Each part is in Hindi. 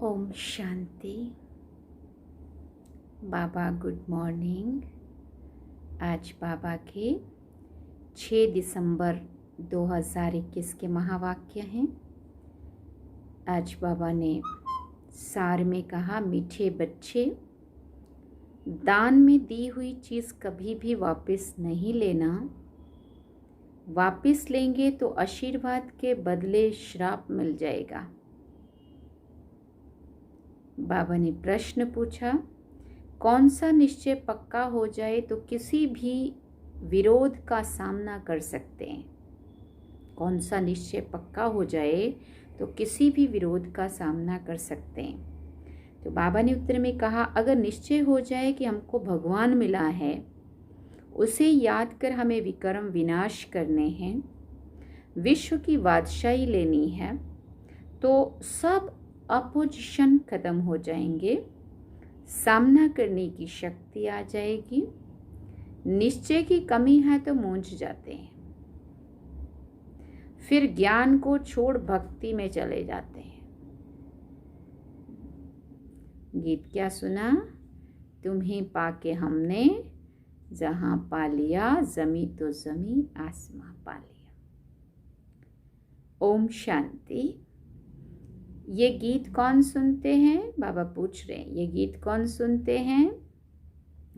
ओम शांति। बाबा गुड मॉर्निंग। आज बाबा के 6 दिसंबर 2021 के महावाक्य हैं। आज बाबा ने सार में कहा, मीठे बच्चे, दान में दी हुई चीज़ कभी भी वापस नहीं लेना। वापस लेंगे तो आशीर्वाद के बदले श्राप मिल जाएगा। बाबा ने प्रश्न पूछा, कौन सा निश्चय पक्का हो जाए तो किसी भी विरोध का सामना कर सकते हैं। कौन सा निश्चय पक्का हो जाए तो किसी भी विरोध का सामना कर सकते हैं। तो बाबा ने उत्तर में कहा, अगर निश्चय हो जाए कि हमको भगवान मिला है, उसे याद कर हमें विकर्म विनाश करने हैं, विश्व की बादशाही लेनी है, तो सब अपोजिशन खत्म हो जाएंगे, सामना करने की शक्ति आ जाएगी। निश्चय की कमी है तो मूंझ जाते हैं, फिर ज्ञान को छोड़ भक्ति में चले जाते हैं। गीत क्या सुना? तुम्हें पाके हमने जहां पा लिया, जमी तो जमी आसमां पा लिया। ओम शांति। ये गीत कौन सुनते हैं? बाबा पूछ रहे हैं, ये गीत कौन सुनते हैं?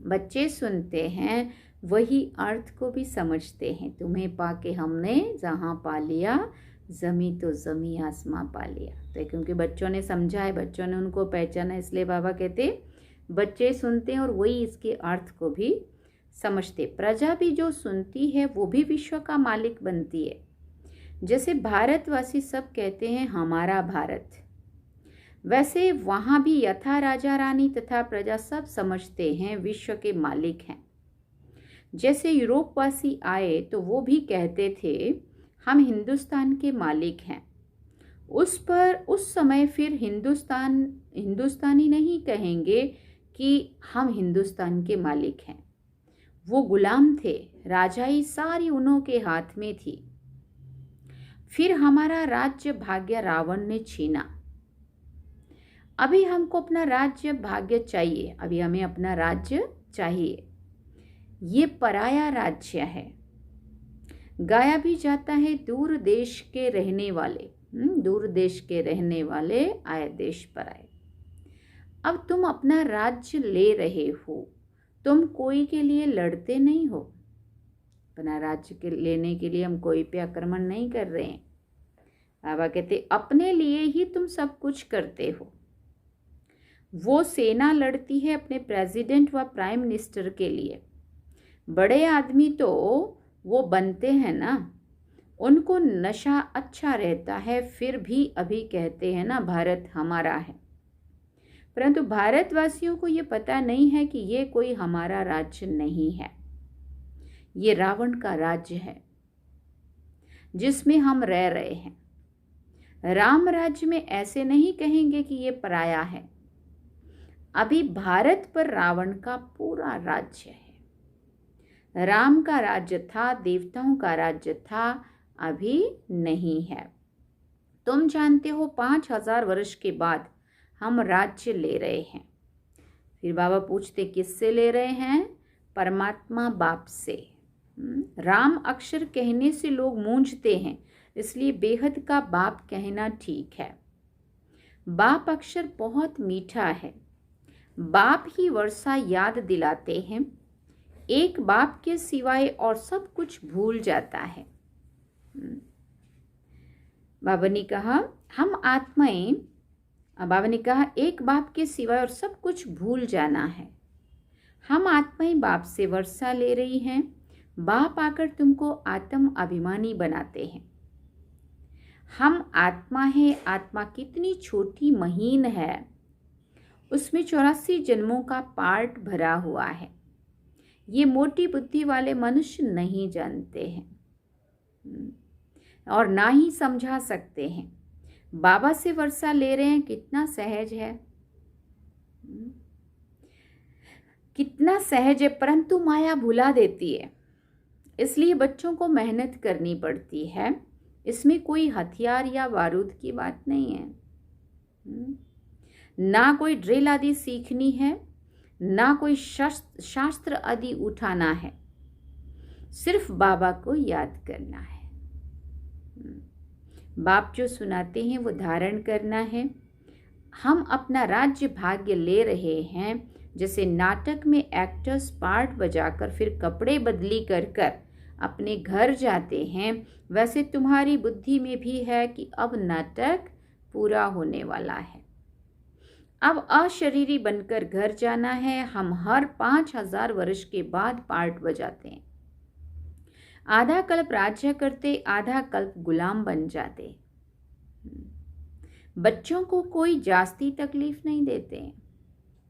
बच्चे सुनते हैं, वही अर्थ को भी समझते हैं। तुम्हें पाके हमने जहाँ पा लिया, जमी तो जमी आसमां पा लिया। तो क्योंकि बच्चों ने समझा है, बच्चों ने उनको पहचाना, इसलिए बाबा कहते बच्चे सुनते हैं और वही इसके अर्थ को भी समझते। प्रजा भी जो सुनती है वो भी विश्व का मालिक बनती है। जैसे भारतवासी सब कहते हैं हमारा भारत, वैसे वहाँ भी यथा राजा रानी तथा प्रजा सब समझते हैं विश्व के मालिक हैं। जैसे यूरोपवासी आए तो वो भी कहते थे हम हिंदुस्तान के मालिक हैं। उस समय फिर हिंदुस्तानी नहीं कहेंगे कि हम हिंदुस्तान के मालिक हैं। वो गुलाम थे, राजाई सारी उन्हों के हाथ में थी। फिर हमारा राज्य भाग्य रावण ने छीना। अभी हमको अपना राज्य भाग्य चाहिए, अभी हमें अपना राज्य चाहिए। ये पराया राज्य है, गाया भी जाता है दूर देश के रहने वाले, दूर देश के रहने वाले आए देश पर आए। अब तुम अपना राज्य ले रहे हो, तुम कोई के लिए लड़ते नहीं हो। अपना राज्य के लेने के लिए हम कोई पे आक्रमण नहीं कर रहे हैं। बाबा कहते अपने लिए ही तुम सब कुछ करते हो। वो सेना लड़ती है अपने प्रेसिडेंट व प्राइम मिनिस्टर के लिए। बड़े आदमी तो वो बनते हैं ना, उनको नशा अच्छा रहता है, फिर भी अभी कहते हैं ना भारत हमारा है। परंतु भारतवासियों को ये पता नहीं है कि ये कोई हमारा राज्य नहीं है, ये रावण का राज्य है जिसमें हम रह रहे हैं। राम राज्य में ऐसे नहीं कहेंगे कि ये पराया है। अभी भारत पर रावण का पूरा राज्य है। राम का राज्य था, देवताओं का राज्य था, अभी नहीं है। तुम जानते हो 5000 वर्ष के बाद हम राज्य ले रहे हैं। फिर बाबा पूछते किससे ले रहे हैं? परमात्मा बाप से। राम अक्षर कहने से लोग मूंझते हैं, इसलिए बेहद का बाप कहना ठीक है। बाप अक्षर बहुत मीठा है। बाप ही वर्षा याद दिलाते हैं। एक बाप के सिवाय और सब कुछ भूल जाता है। बाबा ने कहा हम आत्माएं, बाबा ने कहा एक बाप के सिवाय और सब कुछ भूल जाना है। हम आत्माएं बाप से वर्षा ले रही हैं। बाप आकर तुमको आत्म अभिमानी बनाते हैं। हम आत्मा है, आत्मा कितनी छोटी महीन है, उसमें 84 जन्मों का पार्ट भरा हुआ है। ये मोटी बुद्धि वाले मनुष्य नहीं जानते हैं और ना ही समझा सकते हैं। बाबा से वर्षा ले रहे हैं, कितना सहज है। कितना सहज है, परंतु माया भुला देती है। इसलिए बच्चों को मेहनत करनी पड़ती है। इसमें कोई हथियार या बारूद की बात नहीं है, ना कोई ड्रिल आदि सीखनी है, ना कोई शास्त्र आदि उठाना है। सिर्फ बाबा को याद करना है। बाप जो सुनाते हैं वो धारण करना है। हम अपना राज्य भाग्य ले रहे हैं। जैसे नाटक में एक्टर्स पार्ट बजाकर फिर कपड़े बदली कर कर अपने घर जाते हैं, वैसे तुम्हारी बुद्धि में भी है कि अब नाटक पूरा होने वाला है। अब अशरीरी बनकर घर जाना है। हम हर 5000 वर्ष के बाद पार्ट बजाते हैं। आधा कल्प राज्य करते, आधा कल्प गुलाम बन जाते। बच्चों को कोई जास्ती तकलीफ नहीं देते।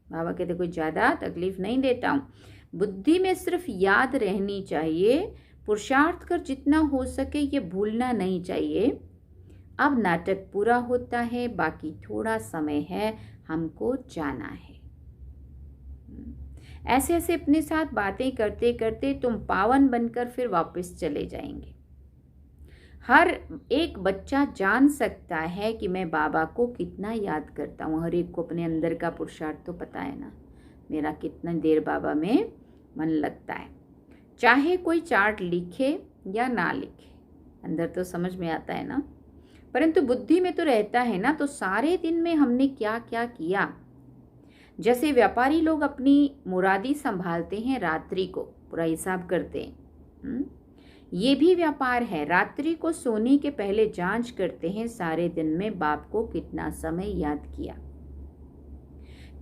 बाबा कहते कोई ज़्यादा तकलीफ नहीं देता हूँ। बुद्धि में सिर्फ याद रहनी चाहिए। पुरुषार्थ कर जितना हो सके ये भूलना नहीं चाहिए। अब नाटक पूरा होता है, बाकी थोड़ा समय है, हमको जाना है। ऐसे ऐसे अपने साथ बातें करते करते तुम पावन बनकर फिर वापस चले जाएंगे। हर एक बच्चा जान सकता है कि मैं बाबा को कितना याद करता हूँ। हर एक को अपने अंदर का पुरुषार्थ तो पता है ना, मेरा कितना देर बाबा में मन लगता है। चाहे कोई चार्ट लिखे या ना लिखे, अंदर तो समझ में आता है ना, परंतु बुद्धि में तो रहता है ना। तो सारे दिन में हमने क्या क्या किया। जैसे व्यापारी लोग अपनी मुरादी संभालते हैं, रात्रि को पूरा हिसाब करते हैं। ये भी व्यापार है। रात्रि को सोने के पहले जांच करते हैं सारे दिन में बाप को कितना समय याद किया,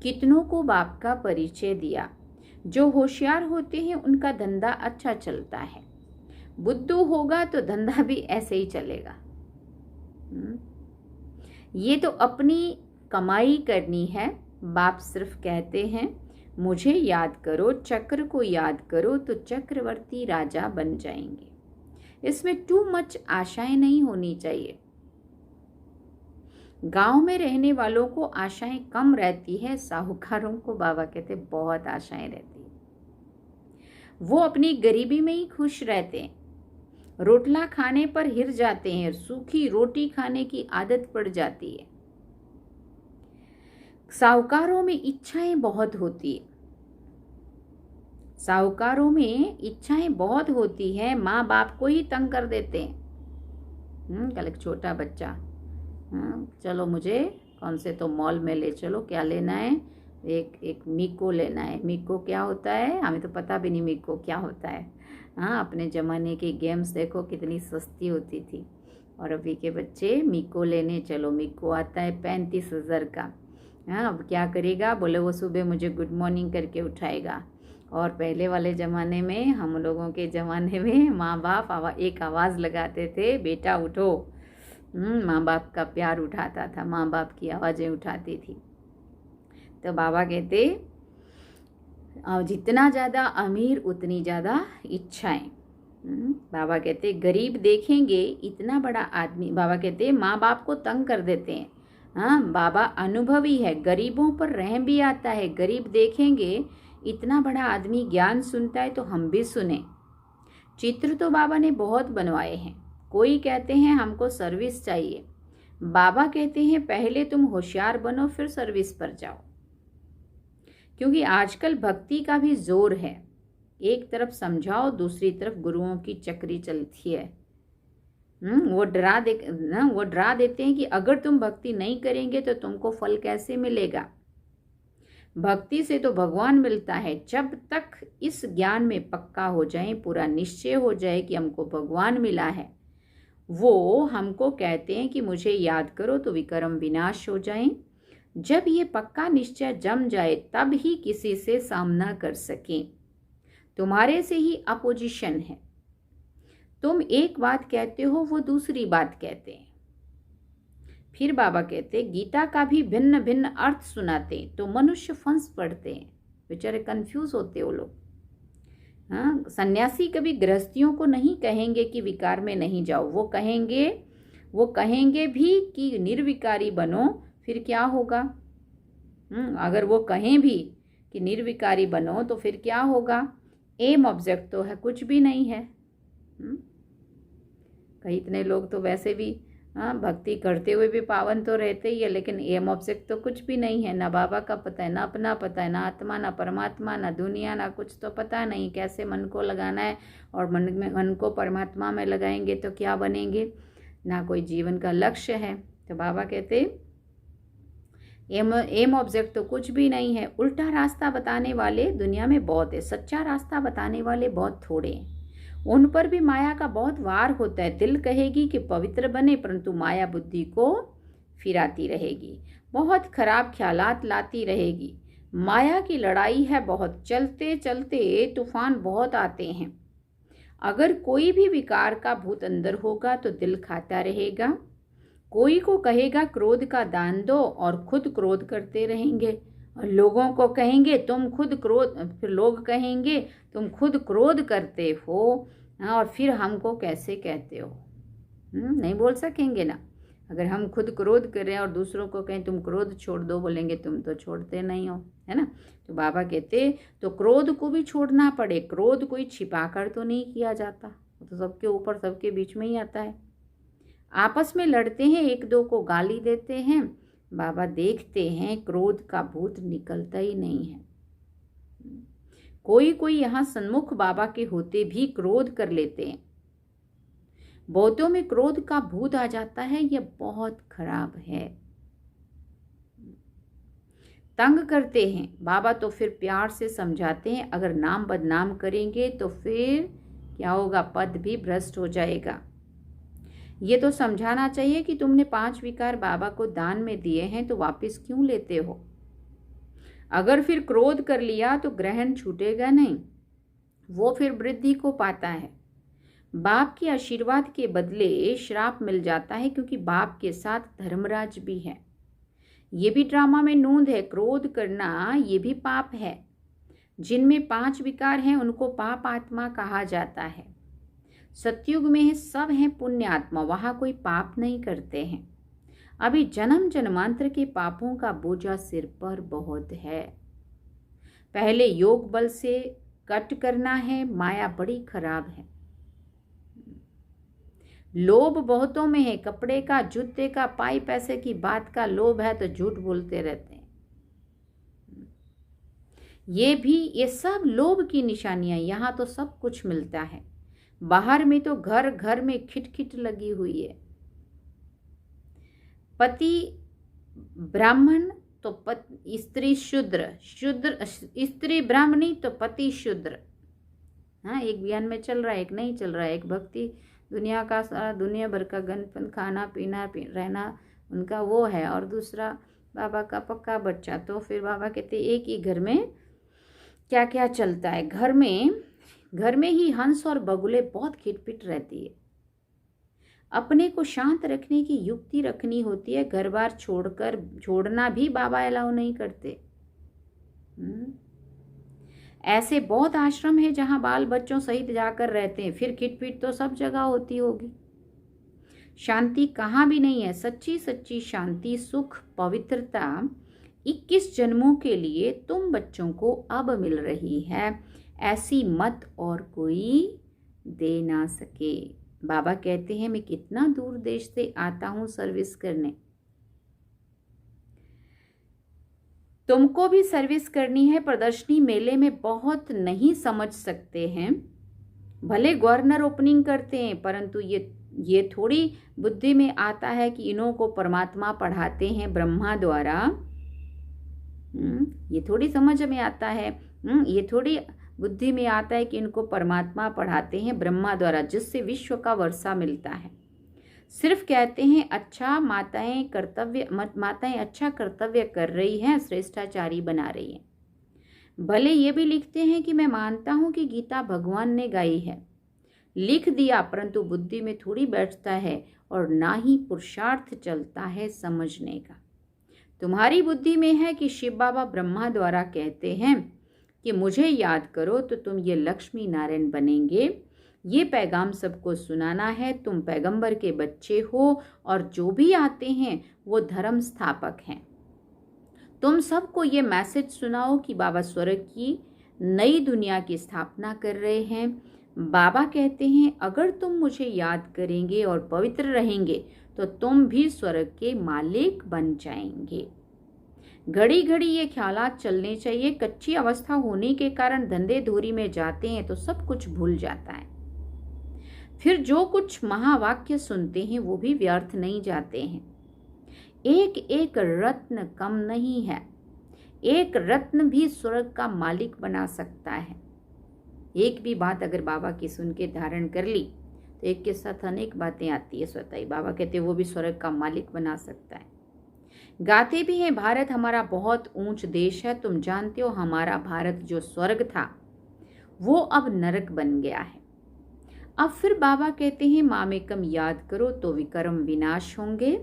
कितनों को बाप का परिचय दिया। जो होशियार होते हैं उनका धंधा अच्छा चलता है। बुद्धू होगा तो धंधा भी ऐसे ही चलेगा। ये तो अपनी कमाई करनी है। बाप सिर्फ कहते हैं मुझे याद करो, चक्र को याद करो तो चक्रवर्ती राजा बन जाएंगे। इसमें टू मच आशाएं नहीं होनी चाहिए। गांव में रहने वालों को आशाएं कम रहती है, साहूकारों को बाबा कहते बहुत आशाएं रहती है। वो अपनी गरीबी में ही खुश रहते हैं। रोटला खाने पर हिर जाते हैं, सूखी रोटी खाने की आदत पड़ जाती है। साहूकारों में इच्छाएं बहुत होती है। साहूकारों में इच्छाएं बहुत होती है, माँ बाप को ही तंग कर देते हैं। कल एक छोटा बच्चा, चलो मुझे कौन से तो मॉल में ले चलो, क्या लेना है, एक मिको लेना है। मिको क्या होता है, हमें तो पता भी नहीं मिको क्या होता है। हाँ, अपने ज़माने की गेम्स देखो कितनी सस्ती होती थी, और अभी के बच्चे मिको लेने चलो। मिको आता है 35,000 का। हाँ, अब क्या करेगा, बोले वो सुबह मुझे गुड मॉर्निंग करके उठाएगा। और पहले वाले ज़माने में, हम लोगों के ज़माने में माँ बाप एक आवाज़ लगाते थे, बेटा उठो। माँ बाप का प्यार उठाता था, माँ बाप की आवाज़ें उठाती थी। तो बाबा कहते जितना ज़्यादा अमीर उतनी ज़्यादा इच्छाएं। बाबा कहते गरीब देखेंगे इतना बड़ा आदमी, बाबा कहते माँ बाप को तंग कर देते हैं। हाँ, बाबा अनुभवी है, गरीबों पर रहम भी आता है। गरीब देखेंगे इतना बड़ा आदमी ज्ञान सुनता है तो हम भी सुने। चित्र तो बाबा ने बहुत बनवाए हैं। कोई कहते हैं हमको सर्विस चाहिए, बाबा कहते हैं पहले तुम होशियार बनो फिर सर्विस पर जाओ। क्योंकि आजकल भक्ति का भी जोर है, एक तरफ समझाओ, दूसरी तरफ गुरुओं की चक्री चलती है। वो डरा देते हैं कि अगर तुम भक्ति नहीं करेंगे तो तुमको फल कैसे मिलेगा। भक्ति से तो भगवान मिलता है। जब तक इस ज्ञान में पक्का हो जाए, पूरा निश्चय हो जाए कि हमको भगवान मिला है, वो हमको कहते हैं कि मुझे याद करो तो विकर्म विनाश हो जाए। जब ये पक्का निश्चय जम जाए तब ही किसी से सामना कर सकें। तुम्हारे से ही अपोजिशन है। तुम एक बात कहते हो, वो दूसरी बात कहते हैं। फिर बाबा कहते गीता का भी भिन्न भिन्न अर्थ सुनाते तो मनुष्य फंस पड़ते हैं, बेचारे कंफ्यूज होते वो लोग। हाँ, सन्यासी कभी गृहस्थियों को नहीं कहेंगे कि विकार में नहीं जाओ। वो कहेंगे भी कि निर्विकारी बनो। फिर क्या होगा? अगर वो कहें भी कि निर्विकारी बनो, तो फिर क्या होगा? एम ऑब्जेक्ट तो है कुछ भी नहीं है। कई इतने लोग तो वैसे भी भक्ति करते हुए भी पावन तो रहते ही है, लेकिन एम ऑब्जेक्ट तो कुछ भी नहीं है। ना बाबा का पता है, ना अपना पता है, ना आत्मा, ना परमात्मा, ना दुनिया, ना कुछ तो पता नहीं। कैसे मन को लगाना है, और मन को परमात्मा में लगाएंगे तो क्या बनेंगे? ना कोई जीवन का लक्ष्य है। तो बाबा कहते एम ऑब्जेक्ट तो कुछ भी नहीं है। उल्टा रास्ता बताने वाले दुनिया में बहुत है, सच्चा रास्ता बताने वाले बहुत थोड़े हैं। उन पर भी माया का बहुत वार होता है। दिल कहेगी कि पवित्र बने, परंतु माया बुद्धि को फिराती रहेगी, बहुत खराब ख्यालात लाती रहेगी। माया की लड़ाई है बहुत, चलते चलते तूफान बहुत आते हैं। अगर कोई भी विकार का भूत अंदर होगा तो दिल खाता रहेगा। कोई को कहेगा क्रोध का दान दो, और खुद क्रोध करते रहेंगे। और लोगों को कहेंगे तुम खुद क्रोध, फिर लोग कहेंगे तुम खुद क्रोध करते हो, और फिर हमको कैसे कहते हो? नहीं बोल सकेंगे ना। अगर हम खुद क्रोध करें और दूसरों को कहें तुम क्रोध छोड़ दो, बोलेंगे तुम तो छोड़ते नहीं हो, है ना। तो बाबा कहते तो क्रोध को भी छोड़ना पड़े। क्रोध कोई छिपा कर तो नहीं किया जाता, वो तो सबके ऊपर, सबके बीच में ही आता है। आपस में लड़ते हैं, एक दो को गाली देते हैं, बाबा देखते हैं क्रोध का भूत निकलता ही नहीं है। कोई कोई यहाँ सन्मुख बाबा के होते भी क्रोध कर लेते हैं। बहुतों में क्रोध का भूत आ जाता है, यह बहुत खराब है। तंग करते हैं बाबा, तो फिर प्यार से समझाते हैं। अगर नाम बदनाम करेंगे तो फिर क्या होगा? पद भी भ्रष्ट हो जाएगा। ये तो समझाना चाहिए कि तुमने 5 विकार बाबा को दान में दिए हैं, तो वापस क्यों लेते हो? अगर फिर क्रोध कर लिया तो ग्रहण छूटेगा नहीं, वो फिर वृद्धि को पाता है। बाप के आशीर्वाद के बदले श्राप मिल जाता है, क्योंकि बाप के साथ धर्मराज भी है। ये भी ड्रामा में नूंद है। क्रोध करना ये भी पाप है। जिनमें 5 विकार हैं उनको पाप आत्मा कहा जाता है। सतयुग में सब हैं पुण्य आत्मा, वहां कोई पाप नहीं करते हैं। अभी जन्म जन्मांतर के पापों का बोझा सिर पर बहुत है। पहले योग बल से कट करना है। माया बड़ी खराब है। लोभ बहुतों में है। कपड़े का, जूते का, पाई पैसे की बात का लोभ है तो झूठ बोलते रहते हैं। ये सब लोभ की निशानियां। यहाँ तो सब कुछ मिलता है, बाहर में तो घर घर में खिटखिट लगी हुई है। पति ब्राह्मण तो स्त्री शूद्र, स्त्री ब्राह्मणी तो पति शूद्र। हाँ, एक बयान में चल रहा है, एक नहीं चल रहा है। एक भक्ति दुनिया का सारा दुनिया भर का गनपन, खाना पीना रहना उनका वो है, और दूसरा बाबा का पक्का बच्चा। तो फिर बाबा कहते एक ही घर में क्या क्या चलता है। घर में ही हंस और बगुले बहुत खिटपिट रहती है। अपने को शांत रखने की युक्ति रखनी होती है। घर बार छोड़ना भी बाबा अलाउ नहीं करते। ऐसे बहुत आश्रम है जहां बाल बच्चों सहित जाकर रहते हैं, फिर खिटपिट तो सब जगह होती होगी। शांति कहाँ भी नहीं है। सच्ची सच्ची शांति, सुख, पवित्रता 21 जन्मों के लिए तुम बच्चों को अब मिल रही है। ऐसी मत और कोई दे ना सके। बाबा कहते हैं मैं कितना दूर देश से आता हूं सर्विस करने, तुमको भी सर्विस करनी है। प्रदर्शनी मेले में बहुत नहीं समझ सकते हैं। भले गवर्नर ओपनिंग करते हैं, परंतु ये थोड़ी बुद्धि में आता है कि इन्हों को परमात्मा पढ़ाते हैं ब्रह्मा द्वारा। ये थोड़ी समझ में आता है। ये थोड़ी बुद्धि में आता है कि इनको परमात्मा पढ़ाते हैं ब्रह्मा द्वारा, जिससे विश्व का वर्षा मिलता है। सिर्फ कहते हैं अच्छा माताएं अच्छा कर्तव्य कर रही हैं, श्रेष्ठाचारी बना रही हैं। भले ये भी लिखते हैं कि मैं मानता हूं कि गीता भगवान ने गाई है, लिख दिया, परंतु बुद्धि में थोड़ी बैठता है और ना ही पुरुषार्थ चलता है समझने का। तुम्हारी बुद्धि में है कि शिव बाबा ब्रह्मा द्वारा कहते हैं कि मुझे याद करो तो तुम ये लक्ष्मी नारायण बनेंगे। ये पैगाम सबको सुनाना है। तुम पैगंबर के बच्चे हो और जो भी आते हैं वो धर्म स्थापक हैं। तुम सबको ये मैसेज सुनाओ कि बाबा स्वर्ग की नई दुनिया की स्थापना कर रहे हैं। बाबा कहते हैं अगर तुम मुझे याद करेंगे और पवित्र रहेंगे तो तुम भी स्वर्ग के मालिक बन जाएंगे। घड़ी घड़ी ये ख्यालात चलने चाहिए। कच्ची अवस्था होने के कारण धंधे धूरी में जाते हैं तो सब कुछ भूल जाता है। फिर जो कुछ महावाक्य सुनते हैं वो भी व्यर्थ नहीं जाते हैं। एक एक रत्न कम नहीं है। एक रत्न भी स्वर्ग का मालिक बना सकता है। एक भी बात अगर बाबा की सुन के धारण कर ली तो एक के साथ अनेक बातें आती है स्वतः ही। बाबा कहते हैं वो भी स्वर्ग का मालिक बना सकता है। गाते भी हैं भारत हमारा बहुत ऊंच देश है। तुम जानते हो हमारा भारत जो स्वर्ग था वो अब नरक बन गया है। अब फिर बाबा कहते हैं मामेकम याद करो तो विक्रम विनाश होंगे।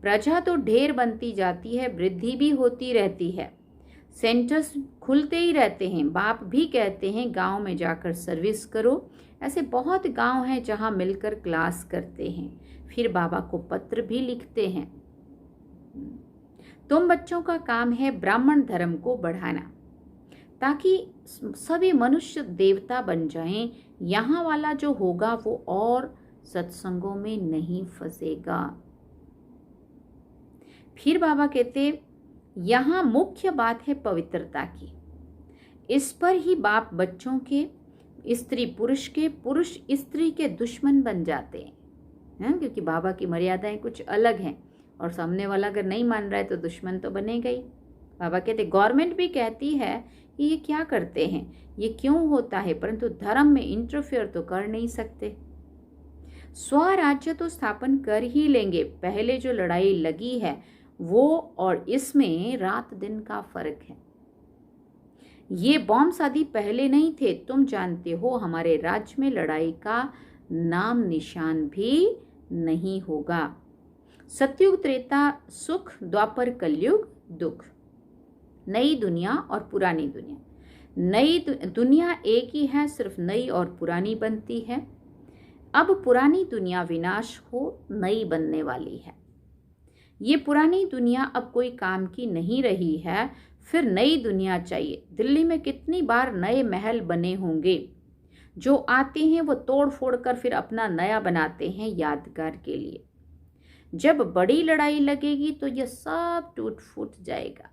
प्रजा तो ढेर बनती जाती है, वृद्धि भी होती रहती है, सेंटर्स खुलते ही रहते हैं। बाप भी कहते हैं गांव में जाकर सर्विस करो। ऐसे बहुत गांव हैं जहां मिलकर क्लास करते हैं, फिर बाबा को पत्र भी लिखते हैं। तुम बच्चों का काम है ब्राह्मण धर्म को बढ़ाना ताकि सभी मनुष्य देवता बन जाएं। यहाँ वाला जो होगा वो और सत्संगों में नहीं फंसेगा। फिर बाबा कहते यहाँ मुख्य बात है पवित्रता की। इस पर ही बाप बच्चों के, स्त्री पुरुष के, पुरुष स्त्री के दुश्मन बन जाते हैं, क्योंकि बाबा की मर्यादाएं कुछ अलग हैं और सामने वाला अगर नहीं मान रहा है तो दुश्मन तो बनेगा ही। बाबा कहते गवर्नमेंट भी कहती है कि ये क्या करते हैं, ये क्यों होता है, परंतु धर्म में इंटरफेयर तो कर नहीं सकते। स्वराज्य तो स्थापन कर ही लेंगे। पहले जो लड़ाई लगी है वो और इसमें रात दिन का फर्क है। ये बॉम्ब आदि पहले नहीं थे। तुम जानते हो हमारे राज्य में लड़ाई का नाम निशान भी नहीं होगा। सतयुग त्रेता सुख, द्वापर कलयुग दुख। नई दुनिया और पुरानी दुनिया। नई दुनिया एक ही है, सिर्फ नई और पुरानी बनती है। अब पुरानी दुनिया विनाश हो, नई बनने वाली है। ये पुरानी दुनिया अब कोई काम की नहीं रही है, फिर नई दुनिया चाहिए। दिल्ली में कितनी बार नए महल बने होंगे, जो आते हैं वो तोड़ फोड़ कर फिर अपना नया बनाते हैं यादगार के लिए। जब बड़ी लड़ाई लगेगी तो ये सब टूट फूट जाएगा।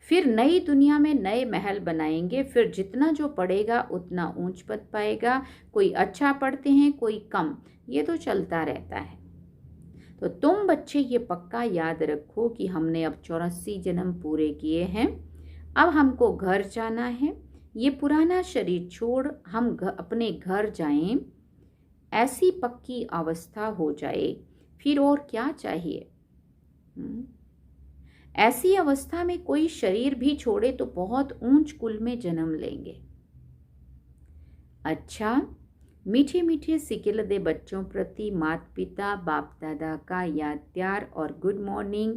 फिर नई दुनिया में नए महल बनाएंगे, फिर जितना जो पढ़ेगा उतना ऊंच पद पाएगा। कोई अच्छा पढ़ते हैं, कोई कम, ये तो चलता रहता है। तो तुम बच्चे ये पक्का याद रखो कि हमने अब 84 जन्म पूरे किए हैं। अब हमको घर जाना है। ये पुराना शरीर छोड़ हम अपने घर जाएं, ऐसी पक्की अवस्था हो जाए। फिर और क्या चाहिए। ऐसी अवस्था में कोई शरीर भी छोड़े तो बहुत ऊंच कुल में जन्म लेंगे। अच्छा, मीठे मीठे सिकिल दे बच्चों प्रति माता पिता बाप दादा का याद प्यार और गुड मॉर्निंग।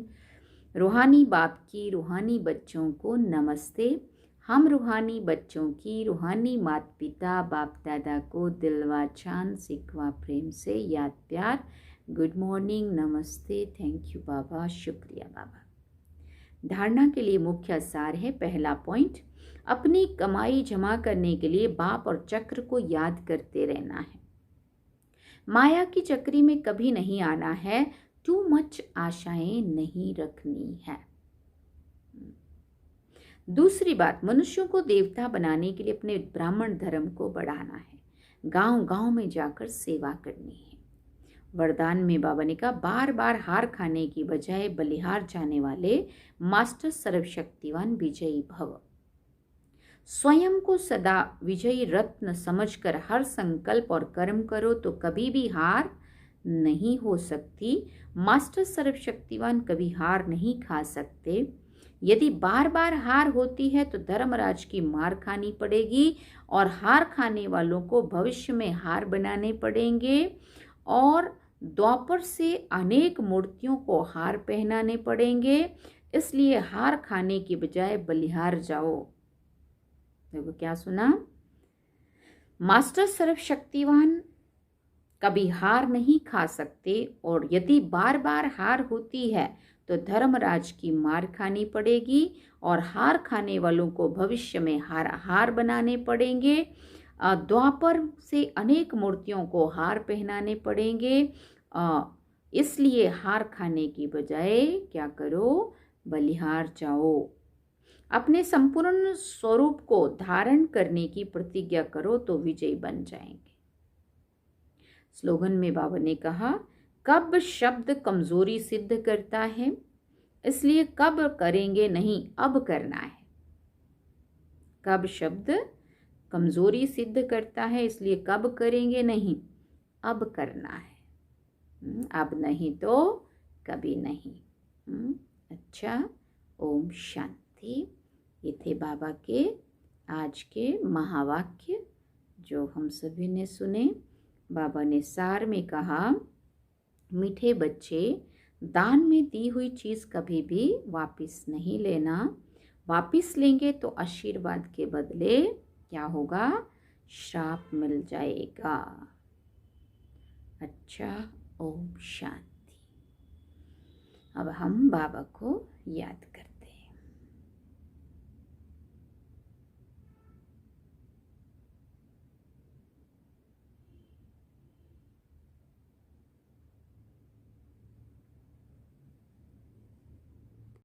रूहानी बाप की रूहानी बच्चों को नमस्ते। हम रूहानी बच्चों की रूहानी माता पिता बाप दादा को दिलवा चांद सिकवा प्रेम से याद प्यार, गुड मॉर्निंग, नमस्ते, थैंक यू बाबा, शुक्रिया बाबा। धारणा के लिए मुख्य सार है। पहला पॉइंट, अपनी कमाई जमा करने के लिए बाप और चक्र को याद करते रहना है। माया की चक्री में कभी नहीं आना है। टू मच आशाएं नहीं रखनी है। दूसरी बात, मनुष्यों को देवता बनाने के लिए अपने ब्राह्मण धर्म को बढ़ाना है। गांव गांव में जाकर सेवा करनी है। वरदान में बाबा ने कहा, बार बार हार खाने की बजाय बलिहार जाने वाले मास्टर सर्वशक्तिवान विजयी भव। स्वयं को सदा विजयी रत्न समझकर हर संकल्प और कर्म करो तो कभी भी हार नहीं हो सकती। मास्टर सर्वशक्तिवान कभी हार नहीं खा सकते। यदि बार बार हार होती है तो धर्मराज की मार खानी पड़ेगी और हार खाने वालों को भविष्य में हार बनाने पड़ेंगे और द्वापर से अनेक मूर्तियों को हार पहनाने पड़ेंगे। इसलिए हार खाने की बजाय बलिहार जाओ। देखो क्या सुना, मास्टर सर्वशक्तिवान कभी हार नहीं खा सकते, और यदि बार बार हार होती है तो धर्मराज की मार खानी पड़ेगी और हार खाने वालों को भविष्य में हार बनाने पड़ेंगे। द्वापर से अनेक मूर्तियों को हार पहनाने पड़ेंगे। इसलिए हार खाने की बजाय क्या करो, बलिहार जाओ। अपने संपूर्ण स्वरूप को धारण करने की प्रतिज्ञा करो तो विजयी बन जाएंगे। स्लोगन में बाबा ने कहा, कब शब्द कमजोरी सिद्ध करता है, इसलिए कब करेंगे नहीं, अब करना है। कब शब्द कमजोरी सिद्ध करता है, इसलिए कब करेंगे नहीं, अब करना है। अब नहीं तो कभी नहीं। अच्छा, ओम शांति। ये थे बाबा के आज के महावाक्य जो हम सभी ने सुने। बाबा ने सार में कहा, मीठे बच्चे, दान में दी हुई चीज़ कभी भी वापस नहीं लेना। वापस लेंगे तो आशीर्वाद के बदले क्या होगा, श्राप मिल जाएगा। अच्छा, ओम शांति। अब हम बाबा को याद करते हैं।